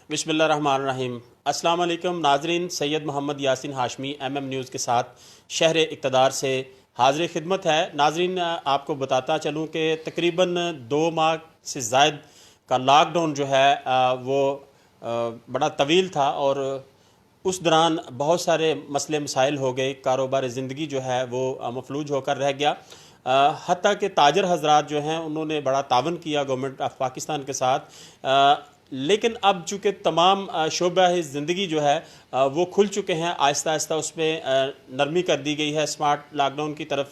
بسم اللہ الرحمن الرحیم۔ السلام علیکم ناظرین، Syed Muhammad Yasin Hashmi M M News کے ساتھ شہر اقتدار سے حاضر خدمت ہے۔ ناظرین، آپ کو بتاتا چلوں کہ تقریباً 2 ماہ سے زائد کا لاک ڈاؤن جو ہے وہ بڑا طویل تھا، اور اس دوران بہت سارے مسئلے مسائل ہو گئے، کاروبار زندگی جو ہے وہ مفلوج ہو کر رہ گیا۔ حتیٰ کہ تاجر حضرات جو ہیں انہوں نے بڑا تعاون کیا گورنمنٹ آف پاکستان کے ساتھ، لیکن اب چونکہ تمام شعبہ زندگی جو ہے وہ کھل چکے ہیں، آہستہ آہستہ اس میں نرمی کر دی گئی ہے، سمارٹ لاک ڈاؤن کی طرف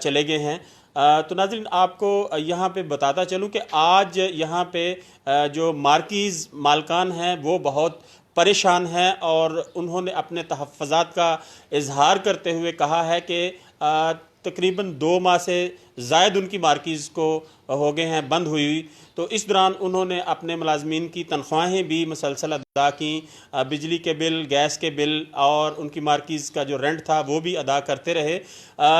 چلے گئے ہیں۔ تو ناظرین، آپ کو یہاں پہ بتاتا چلوں کہ آج یہاں پہ جو مارکیز مالکان ہیں وہ بہت پریشان ہیں، اور انہوں نے اپنے تحفظات کا اظہار کرتے ہوئے کہا ہے کہ تقریباً 2 ماہ سے زائد ان کی مارکیز کو ہو گئے ہیں بند ہوئی۔ تو اس دوران انہوں نے اپنے ملازمین کی تنخواہیں بھی مسلسل ادا کیں، بجلی کے بل، گیس کے بل، اور ان کی مارکیز کا جو رینٹ تھا وہ بھی ادا کرتے رہے۔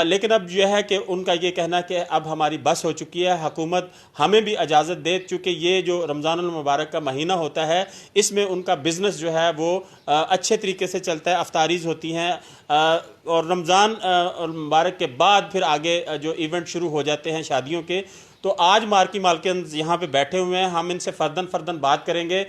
لیکن اب یہ ہے کہ ان کا یہ کہنا کہ اب ہماری بس ہو چکی ہے، حکومت ہمیں بھی اجازت دے، چونکہ یہ جو رمضان المبارک کا مہینہ ہوتا ہے اس میں ان کا بزنس جو ہے وہ اچھے طریقے سے چلتا ہے، افطاریز ہوتی ہیں، اور رمضان المبارک کے بعد پھر آگے جو ایونٹ شروع ہو جاتے ہیں شادیوں کے۔ تو آج مالکان یہاں پہ بیٹھے ہوئے ہیں، ہم ان سے فرداً بات کریں گے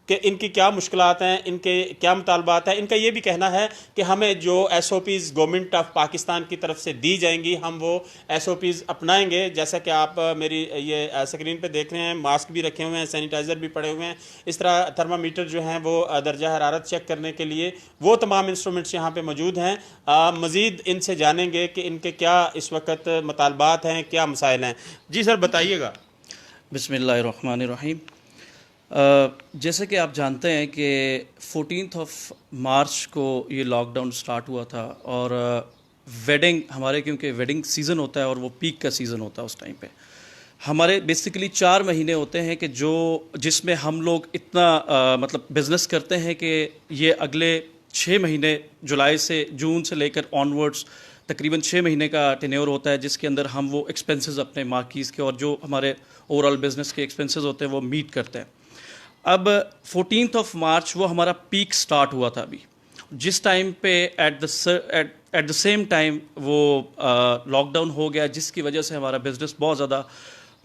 کہ ان کی کیا مشکلات ہیں، ان کے کیا مطالبات ہیں۔ ان کا یہ بھی کہنا ہے کہ ہمیں جو S O Ps government of Pakistan کی طرف سے دی جائیں گی ہم وہ ایس او پیز اپنائیں گے، جیسا کہ آپ میری یہ اسکرین پہ دیکھ رہے ہیں، ماسک بھی رکھے ہوئے ہیں، سینیٹائزر بھی پڑے ہوئے ہیں، اس طرح تھرمامیٹر جو ہیں وہ درجہ حرارت چیک کرنے کے لیے وہ تمام انسٹرومنٹس یہاں پہ موجود ہیں۔ مزید ان سے جانیں گے کہ ان کے کیا اس وقت مطالبات ہیں، کیا مسائل ہیں۔ جی سر، بتائیے گا۔ بسم اللہ الرحمن الرحیم۔ جیسے کہ آپ جانتے ہیں کہ 14 مارچ کو یہ لاک ڈاؤن سٹارٹ ہوا تھا، اور ویڈنگ ہمارے کیونکہ ویڈنگ سیزن ہوتا ہے اور وہ پیک کا سیزن ہوتا ہے، اس ٹائم پہ ہمارے بیسیکلی 4 مہینے ہوتے ہیں کہ جس میں ہم لوگ اتنا مطلب بزنس کرتے ہیں کہ یہ اگلے 6 مہینے جولائی سے جون سے لے کر آنورڈز تقریباً 6 مہینے کا ٹینیور ہوتا ہے، جس کے اندر ہم وہ ایکسپنسز اپنے مارکیز کے اور جو ہمارے اوور آل بزنس کے ایکسپنسز ہوتے ہیں وہ میٹ کرتے ہیں۔ اب 14 مارچ وہ ہمارا پیک سٹارٹ ہوا تھا، ابھی جس ٹائم پہ ایٹ دا سیم ٹائم وہ لاک ڈاؤن ہو گیا، جس کی وجہ سے ہمارا بزنس بہت زیادہ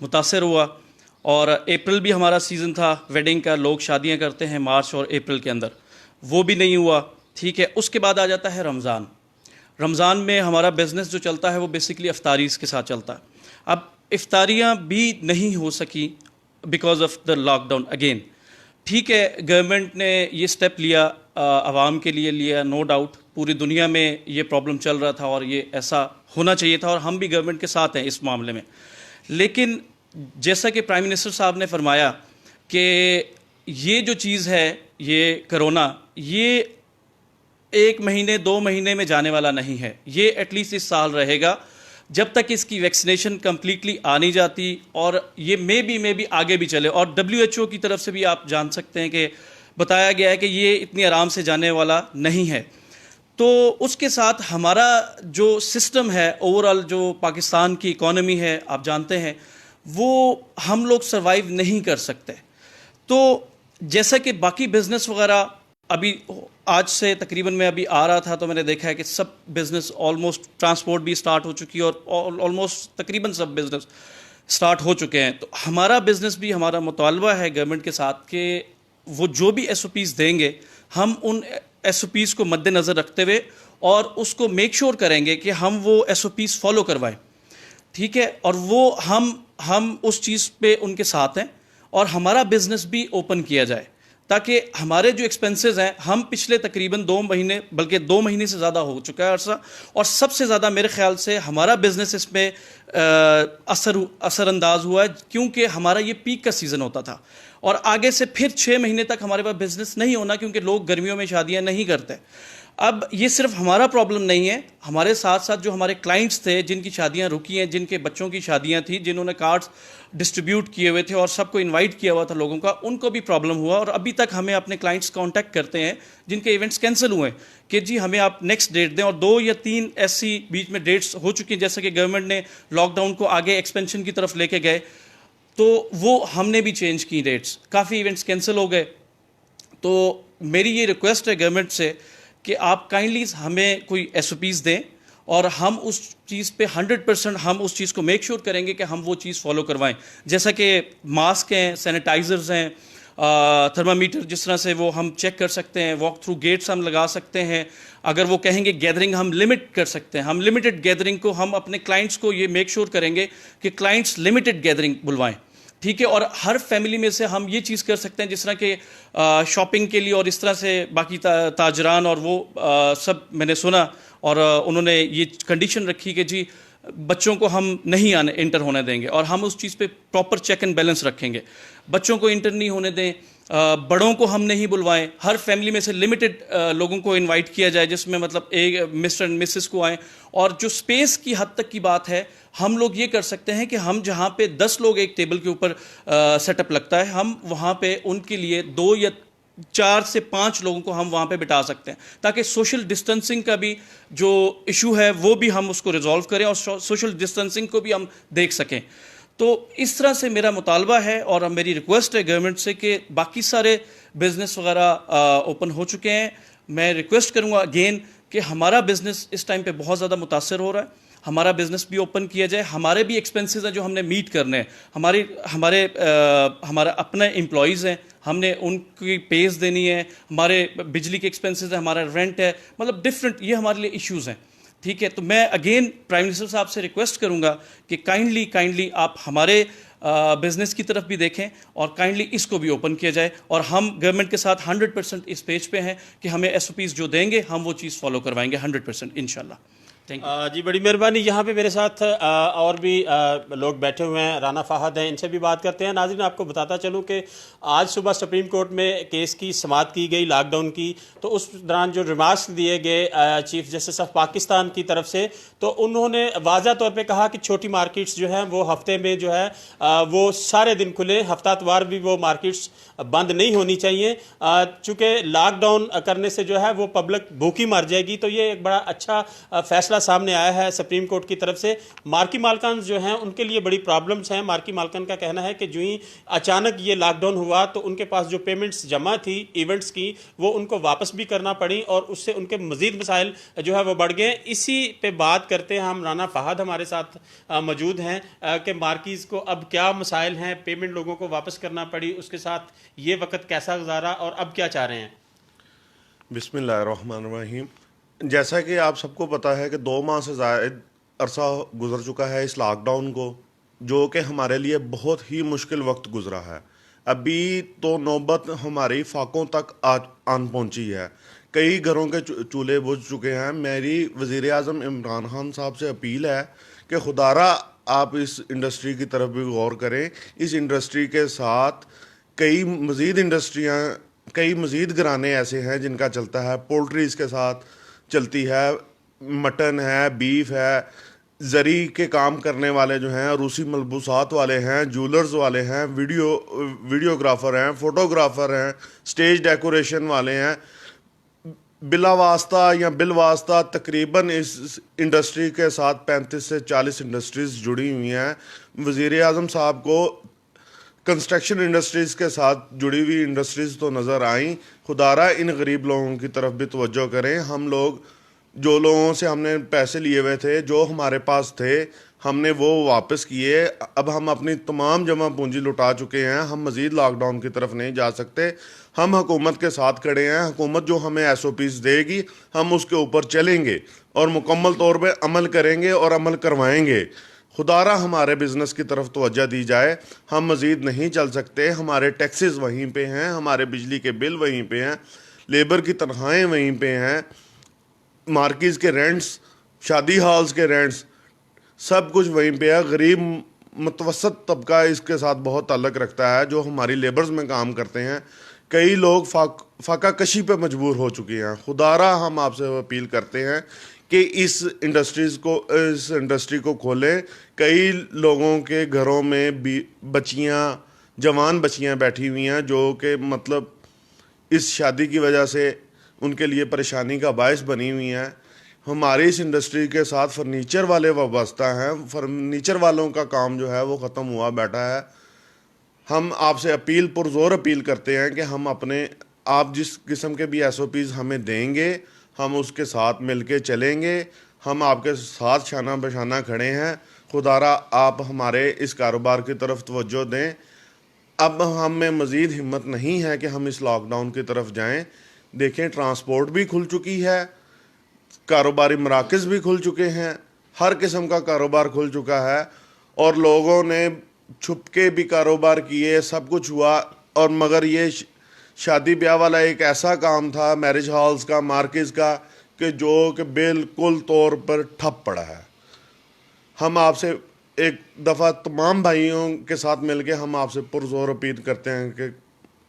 متاثر ہوا۔ اور اپریل بھی ہمارا سیزن تھا ویڈنگ کا، لوگ شادیاں کرتے ہیں مارچ اور اپریل کے اندر، وہ بھی نہیں ہوا، ٹھیک ہے۔ اس کے بعد آ جاتا ہے رمضان میں ہمارا بزنس جو چلتا ہے وہ بیسکلی افطاریز کے ساتھ چلتا ہے۔ اب افطاریاں بھی نہیں ہو سکی because of the lockdown again, ٹھیک ہے۔ گورنمنٹ نے یہ سٹیپ لیا، عوام کے لیے لیا، نو ڈاؤٹ پوری دنیا میں یہ پرابلم چل رہا تھا اور یہ ایسا ہونا چاہیے تھا، اور ہم بھی گورنمنٹ کے ساتھ ہیں اس معاملے میں۔ لیکن جیسا کہ پرائم منسٹر صاحب نے فرمایا کہ یہ جو چیز ہے، یہ کرونا، یہ 1 مہینے 2 مہینے میں جانے والا نہیں ہے، یہ ایٹ لیسٹ اس سال رہے گا جب تک اس کی ویکسینیشن کمپلیٹلی آ نہیں جاتی، اور یہ مے بھی آگے بھی چلے۔ اور WHO کی طرف سے بھی آپ جان سکتے ہیں کہ بتایا گیا ہے کہ یہ اتنی آرام سے جانے والا نہیں ہے۔ تو اس کے ساتھ ہمارا جو سسٹم ہے، اوور آل جو پاکستان کی اکانومی ہے، آپ جانتے ہیں وہ ہم لوگ سروائیو نہیں کر سکتے۔ تو جیسا کہ باقی بزنس وغیرہ ابھی آج سے تقریباً میں ابھی آ رہا تھا تو میں نے دیکھا ہے کہ سب بزنس آلموسٹ، ٹرانسپورٹ بھی سٹارٹ ہو چکی ہے اور آلموسٹ تقریباً سب بزنس سٹارٹ ہو چکے ہیں۔ تو ہمارا بزنس بھی، ہمارا مطالبہ ہے گورنمنٹ کے ساتھ کہ وہ جو بھی ایس او پیز دیں گے، ہم ان ایس او پیز کو مد نظر رکھتے ہوئے اور اس کو میک شور کریں گے کہ ہم وہ ایس او پیز فالو کروائیں، ٹھیک ہے۔ اور وہ ہم اس چیز پہ ان کے ساتھ ہیں، اور ہمارا بزنس بھی اوپن کیا جائے تاکہ ہمارے جو ایکسپنسز ہیں، ہم پچھلے تقریباً 2 مہینے بلکہ 2 مہینے سے زیادہ ہو چکا ہے عرصہ، اور سب سے زیادہ میرے خیال سے ہمارا بزنس اس میں اثر انداز ہوا ہے، کیونکہ ہمارا یہ پیک کا سیزن ہوتا تھا، اور آگے سے پھر 6 مہینے تک ہمارے پاس بزنس نہیں ہونا، کیونکہ لوگ گرمیوں میں شادیاں نہیں کرتے۔ اب یہ صرف ہمارا پرابلم نہیں ہے، ہمارے ساتھ ساتھ جو ہمارے کلائنٹس تھے جن کی شادیاں رکی ہیں، جن کے بچوں کی شادیاں تھیں، جنہوں نے کارڈز ڈسٹریبیوٹ کیے ہوئے تھے اور سب کو انوائٹ کیا ہوا تھا لوگوں کا، ان کو بھی پرابلم ہوا، اور ابھی تک ہمیں اپنے کلائنٹس کانٹیکٹ کرتے ہیں جن کے ایونٹس کینسل ہوئے کہ جی ہمیں آپ نیکسٹ ڈیٹ دیں، اور 2 یا 3 ایسی بیچ میں ڈیٹس ہو چکی ہیں، جیسے کہ گورنمنٹ نے لاک ڈاؤن کو آگے ایکسپینشن کی طرف لے کے گئے، تو وہ ہم نے بھی چینج کی ریٹس, کافی ایونٹس کینسل ہو گئے. تو میری یہ ریکویسٹ ہے گورنمنٹ سے کہ آپ کائنڈلی ہمیں کوئی ایس او پیز دیں, اور ہم اس چیز پہ 100% ہم اس چیز کو میک شیور کریں گے کہ ہم وہ چیز فالو کروائیں, جیسا کہ ماسک ہیں, سینیٹائزرز ہیں, تھرمامیٹر جس طرح سے وہ ہم چیک کر سکتے ہیں, واک تھرو گیٹس ہم لگا سکتے ہیں. اگر وہ کہیں گے گیدرنگ ہم لمٹ کر سکتے ہیں, ہم لمیٹڈ گیدرنگ کو ہم اپنے کلائنٹس کو یہ میک شیور کریں گے کہ کلائنٹس لمیٹڈ گیدرنگ بلوائیں, ٹھیک ہے. اور ہر فیملی میں سے ہم یہ چیز کر سکتے ہیں, جس طرح کہ شاپنگ کے لیے اور اس طرح سے باقی تاجران اور وہ سب میں نے سنا, اور انہوں نے یہ کنڈیشن رکھی کہ جی بچوں کو ہم نہیں انٹر ہونے دیں گے, اور ہم اس چیز پہ پراپر چیک اینڈ بیلنس رکھیں گے. بچوں کو انٹر نہیں ہونے دیں, بڑوں کو ہم نہیں بلوائیں, ہر فیملی میں سے لمیٹڈ لوگوں کو انوائٹ کیا جائے, جس میں مطلب ایک مسٹر اینڈ مسز کو آئیں. اور جو سپیس کی حد تک کی بات ہے, ہم لوگ یہ کر سکتے ہیں کہ ہم جہاں پہ 10 لوگ ایک ٹیبل کے اوپر سیٹ اپ لگتا ہے, ہم وہاں پہ ان کے لیے 2 یا 4 سے 5 لوگوں کو ہم وہاں پہ بٹھا سکتے ہیں, تاکہ سوشل ڈسٹینسنگ کا بھی جو ایشو ہے وہ بھی ہم اس کو ریزالو کریں, اور سوشل ڈسٹینسنگ کو بھی ہم دیکھ سکیں. تو اس طرح سے میرا مطالبہ ہے, اور میری ریکویسٹ ہے گورنمنٹ سے کہ باقی سارے بزنس وغیرہ اوپن ہو چکے ہیں. میں ریکویسٹ کروں گا اگین کہ ہمارا بزنس اس ٹائم پہ بہت زیادہ متاثر ہو رہا ہے, ہمارا بزنس بھی اوپن کیا جائے. ہمارے بھی ایکسپنسز ہیں جو ہم نے میٹ کرنے ہیں, ہمارا اپنے امپلائیز ہیں, ہم نے ان کی پیز دینی ہے, ہمارے بجلی کے ایکسپنسز ہیں, ہمارا رینٹ ہے, مطلب ڈفرینٹ یہ ہمارے لیے ایشوز ہیں, ٹھیک ہے. تو میں اگین پرائم منسٹر صاحب سے ریکویسٹ کروں گا کہ کائنڈلی آپ ہمارے بزنس کی طرف بھی دیکھیں, اور کائنڈلی اس کو بھی اوپن کیا جائے. اور ہم گورنمنٹ کے ساتھ 100% اس پیج پہ ہیں کہ ہمیں ایس او پیز جو دیں گے ہم وہ چیز فالو کروائیں گے 100% انشاءاللہ. جی بڑی مہربانی. یہاں پہ میرے ساتھ اور بھی لوگ بیٹھے ہوئے ہیں, رانا فہد ہیں, ان سے بھی بات کرتے ہیں. ناظرین آپ کو بتاتا چلوں کہ آج صبح سپریم کورٹ میں کیس کی سماعت کی گئی لاک ڈاؤن کی, تو اس دوران جو ریمارکس دیے گئے چیف جسٹس آف پاکستان کی طرف سے, تو انہوں نے واضح طور پہ کہا کہ چھوٹی مارکیٹس جو ہیں وہ ہفتے میں جو ہے وہ سارے دن کھلے, ہفتہ اتوار بھی وہ مارکیٹس بند نہیں ہونی چاہیے, چونکہ لاک ڈاؤن کرنے سے جو ہے وہ پبلک بھوکی مر جائے گی. تو یہ ایک بڑا اچھا فیصلہ سامنے آیا ہے سپریم کورٹ کی طرف سے. مارکی مالکان جو ہیں ان کے لیے بڑی پرابلمز ہیں. مارکی مالکان کا کہنا ہے کہ جو ہی اچانک یہ لاک ڈاؤن ہوا تو ان کے پاس جو پیمنٹس جمع تھی ایونٹس کی وہ ان کو واپس بھی کرنا پڑی, اور اس سے ان کے مزید مسائل جو ہے وہ بڑھ گئے. اسی پہ بات کرتے ہیں ہم. رانا فہد ہمارے ساتھ موجود ہیں کہ مارکیز کو اب کیا مسائل ہیں, پیمنٹ لوگوں کو واپس کرنا پڑی, اس کے ساتھ یہ وقت کیسا گزارا اور اب کیا چاہ رہے ہیں. بسم اللہ الرحمن الرحیم. جیسا کہ آپ سب کو پتہ ہے کہ 2 ماہ سے زائد عرصہ گزر چکا ہے اس لاک ڈاؤن کو, جو کہ ہمارے لیے بہت ہی مشکل وقت گزرا ہے. ابھی تو نوبت ہماری فاقوں تک آن پہنچی ہے. کئی گھروں کے چولہے بجھ چکے ہیں. میری وزیر اعظم عمران خان صاحب سے اپیل ہے کہ خدا را آپ اس انڈسٹری کی طرف بھی غور کریں. اس انڈسٹری کے ساتھ کئی مزید گھرانے ایسے ہیں جن کا چلتا ہے. پولٹری اس کے ساتھ چلتی ہے, مٹن ہے, بیف ہے, زری کے کام کرنے والے جو ہیں, روسی ملبوسات والے ہیں, جولرز والے ہیں, ویڈیوگرافر ہیں, فوٹوگرافر ہیں, سٹیج ڈیکوریشن والے ہیں. بلا واسطہ یا بالواسطہ تقریباً اس انڈسٹری کے ساتھ 35 سے 40 انڈسٹریز جڑی ہوئی ہیں. وزیر اعظم صاحب کو کنسٹرکشن انڈسٹریز کے ساتھ جڑی ہوئی انڈسٹریز تو نظر آئیں. خدا را ان غریب لوگوں کی طرف بھی توجہ کریں. ہم لوگ جو لوگوں سے ہم نے پیسے لیے ہوئے تھے, جو ہمارے پاس تھے, ہم نے وہ واپس کیے. اب ہم اپنی تمام جمع پونجی لٹا چکے ہیں. ہم مزید لاک ڈاؤن کی طرف نہیں جا سکتے. ہم حکومت کے ساتھ کھڑے ہیں. حکومت جو ہمیں ایس او پیز دے گی ہم اس کے اوپر چلیں گے اور مکمل طور پہ عمل کریں گے اور عمل کروائیں گے. خدا را ہمارے بزنس کی طرف توجہ دی جائے. ہم مزید نہیں چل سکتے. ہمارے ٹیکسز وہیں پہ ہیں, ہمارے بجلی کے بل وہیں پہ ہیں, لیبر کی تنخواہیں وہیں پہ ہیں, مارکیز کے رینٹس, شادی ہالز کے رینٹس, سب کچھ وہیں پہ ہے. غریب متوسط طبقہ اس کے ساتھ بہت تعلق رکھتا ہے جو ہماری لیبرز میں کام کرتے ہیں. کئی لوگ فاقہ کشی پہ مجبور ہو چکے ہیں. خدا را ہم آپ سے اپیل کرتے ہیں کہ اس انڈسٹری کو کھولیں. کئی لوگوں کے گھروں میں جوان بچیاں بیٹھی ہوئی ہیں جو کہ مطلب اس شادی کی وجہ سے ان کے لیے پریشانی کا باعث بنی ہوئی ہیں. ہماری اس انڈسٹری کے ساتھ فرنیچر والے وابستہ ہیں. فرنیچر والوں کا کام جو ہے وہ ختم ہوا بیٹھا ہے. ہم آپ سے پرزور اپیل کرتے ہیں کہ ہم آپ جس قسم کے بھی ایس او پیز ہمیں دیں گے ہم اس کے ساتھ مل کے چلیں گے، ہم آپ کے ساتھ شانہ بشانہ کھڑے ہیں۔ خدارا آپ ہمارے اس کاروبار کی طرف توجہ دیں۔ اب ہم میں مزید ہمت نہیں ہے کہ ہم اس لاک ڈاؤن کی طرف جائیں۔ دیکھیں ٹرانسپورٹ بھی کھل چکی ہے، کاروباری مراکز بھی کھل چکے ہیں، ہر قسم کا کاروبار کھل چکا ہے، اور لوگوں نے چھپ کے بھی کاروبار کیے، سب کچھ ہوا، اور مگر یہ شادی بیاہ والا ایک ایسا کام تھا میرج ہالز کا، مارکیز کا، کہ بالکل طور پر ٹھپ پڑا ہے۔ ہم آپ سے ایک دفعہ تمام بھائیوں کے ساتھ مل کے ہم آپ سے پرزور اپیل کرتے ہیں کہ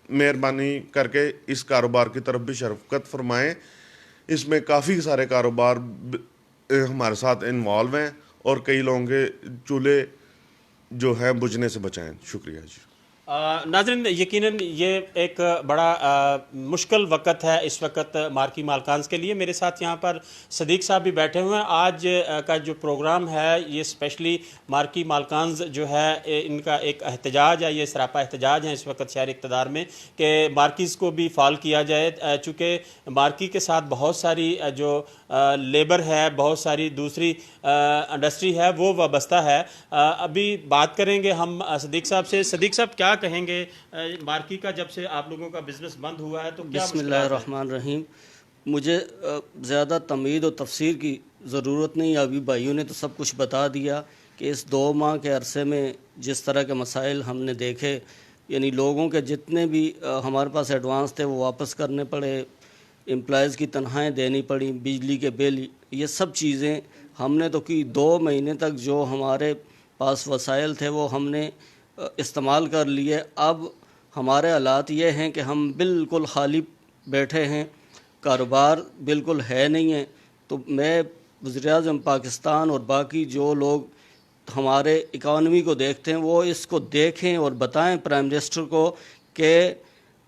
مہربانی کر کے اس کاروبار کی طرف بھی شفقت فرمائیں۔ اس میں کافی سارے کاروبار ہمارے ساتھ انوالو ہیں، اور کئی لوگوں کے چولہے جو ہیں بجھنے سے بچائیں۔ شکریہ جی۔ ناظرین، یقیناً یہ ایک بڑا مشکل وقت ہے اس وقت مارکی مالکانز کے لیے۔ میرے ساتھ یہاں پر صدیق صاحب بھی بیٹھے ہوئے ہیں۔ آج کا جو پروگرام ہے یہ اسپیشلی مارکی مالکانز جو ہے ان کا ایک احتجاج ہے، یہ سراپا احتجاج ہے اس وقت شہر اقتدار میں کہ مارکیز کو بھی فعال کیا جائے، چونکہ مارکی کے ساتھ بہت ساری جو لیبر ہے، بہت ساری دوسری انڈسٹری ہے وہ وابستہ ہے۔ ابھی بات کریں گے ہم صدیق صاحب سے۔ صدیق صاحب کیا کہیں گے، مارکی کا جب سے آپ لوگوں کا بزنس بند ہوا ہے تو کیا بسم اللہ الرحمن الرحیم۔ مجھے زیادہ تمہید و تفسیر کی ضرورت نہیں، ابھی بھائیوں نے تو سب کچھ بتا دیا کہ اس 2 ماہ کے عرصے میں جس طرح کے مسائل ہم نے دیکھے، یعنی لوگوں کے جتنے بھی ہمارے پاس ایڈوانس تھے وہ واپس کرنے پڑے، امپلائیز کی تنخواہیں دینی پڑیں، بجلی کے بل، یہ سب چیزیں ہم نے تو کی۔ 2 مہینے تک جو ہمارے پاس وسائل تھے وہ ہم نے استعمال کر لیے۔ اب ہمارے حالات یہ ہیں کہ ہم بالکل خالی بیٹھے ہیں، کاروبار بالکل ہے نہیں ہے۔ تو میں وزیراعظم پاکستان اور باقی جو لوگ ہمارے اکانومی کو دیکھتے ہیں وہ اس کو دیکھیں اور بتائیں پرائم منسٹر کو کہ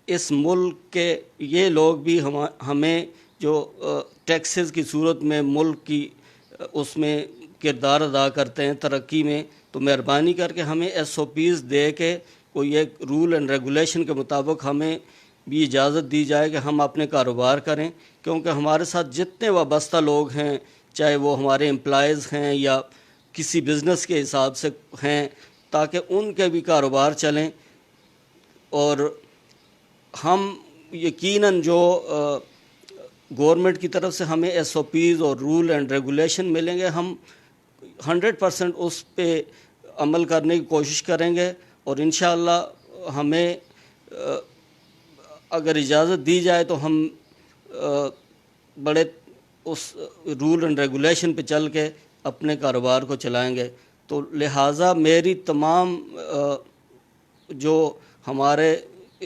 اس ملک کے یہ لوگ بھی ہمیں جو ٹیکسز کی صورت میں ملک کی اس میں کردار ادا کرتے ہیں ترقی میں، تو مہربانی کر کے ہمیں ایس او پیز دے کے کوئی ایک رول اینڈ ریگولیشن کے مطابق ہمیں بھی اجازت دی جائے کہ ہم اپنے کاروبار کریں، کیونکہ ہمارے ساتھ جتنے وابستہ لوگ ہیں، چاہے وہ ہمارے امپلائیز ہیں یا کسی بزنس کے حساب سے ہیں، تاکہ ان کے بھی کاروبار چلیں۔ اور ہم یقیناً جو گورنمنٹ کی طرف سے ہمیں ایس او پیز اور رول اینڈ ریگولیشن ملیں گے، ہم 100% اس پہ عمل کرنے کی کوشش کریں گے، اور انشاءاللہ ہمیں اگر اجازت دی جائے تو ہم بڑے اس رول اینڈ ریگولیشن پہ چل کے اپنے کاروبار کو چلائیں گے۔ تو لہٰذا میری تمام جو ہمارے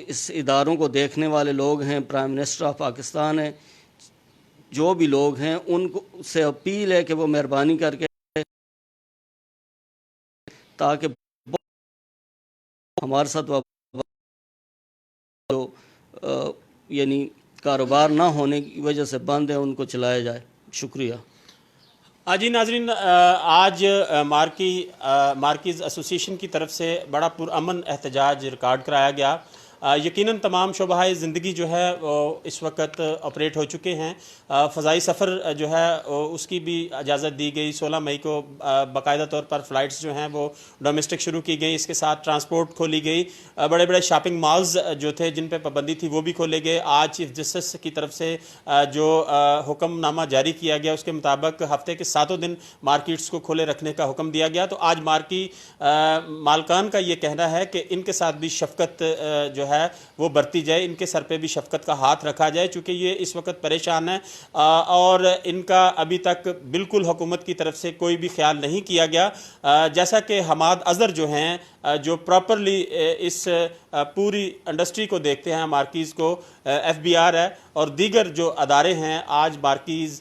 اس اداروں کو دیکھنے والے لوگ ہیں، پرائم منسٹر آف پاکستان ہیں، جو بھی لوگ ہیں، ان کو سے اپیل ہے کہ وہ مہربانی کر کے تاکہ ہمارے ساتھ یعنی کاروبار نہ ہونے کی وجہ سے بند ہے ان کو چلایا جائے۔ شکریہ۔ جی ناظرین، آج مارکیز ایسوسی ایشن کی طرف سے بڑا پرامن احتجاج ریکارڈ کرایا گیا۔ یقیناً تمام شعبہ زندگی جو ہے وہ اس وقت آپریٹ ہو چکے ہیں۔ فضائی سفر جو ہے اس کی بھی اجازت دی گئی۔ 16 مئی کو باقاعدہ طور پر فلائٹس جو ہیں وہ ڈومیسٹک شروع کی گئی، اس کے ساتھ ٹرانسپورٹ کھولی گئی۔ بڑے بڑے شاپنگ مالز جو تھے جن پہ پابندی تھی وہ بھی کھولے گئے۔ آج چیف جسٹس کی طرف سے جو حکم نامہ جاری کیا گیا اس کے مطابق ہفتے کے 7 دن مارکیٹس کو کھولے رکھنے کا حکم دیا گیا۔ تو آج مارکی مالکان کا یہ کہنا ہے کہ ان کے ساتھ بھی شفقت جو ہے وہ برتی جائے، ان کے سر پہ بھی شفقت کا ہاتھ رکھا جائے، چونکہ یہ اس وقت پریشان ہیں اور ان کا ابھی تک بالکل حکومت کی طرف سے کوئی بھی خیال نہیں کیا گیا۔ جیسا کہ حماد اظہر جو ہیں جو پراپرلی اس پوری انڈسٹری کو دیکھتے ہیں، مارکیز کو، ایف بی آر ہے اور دیگر جو ادارے ہیں، آج مارکیز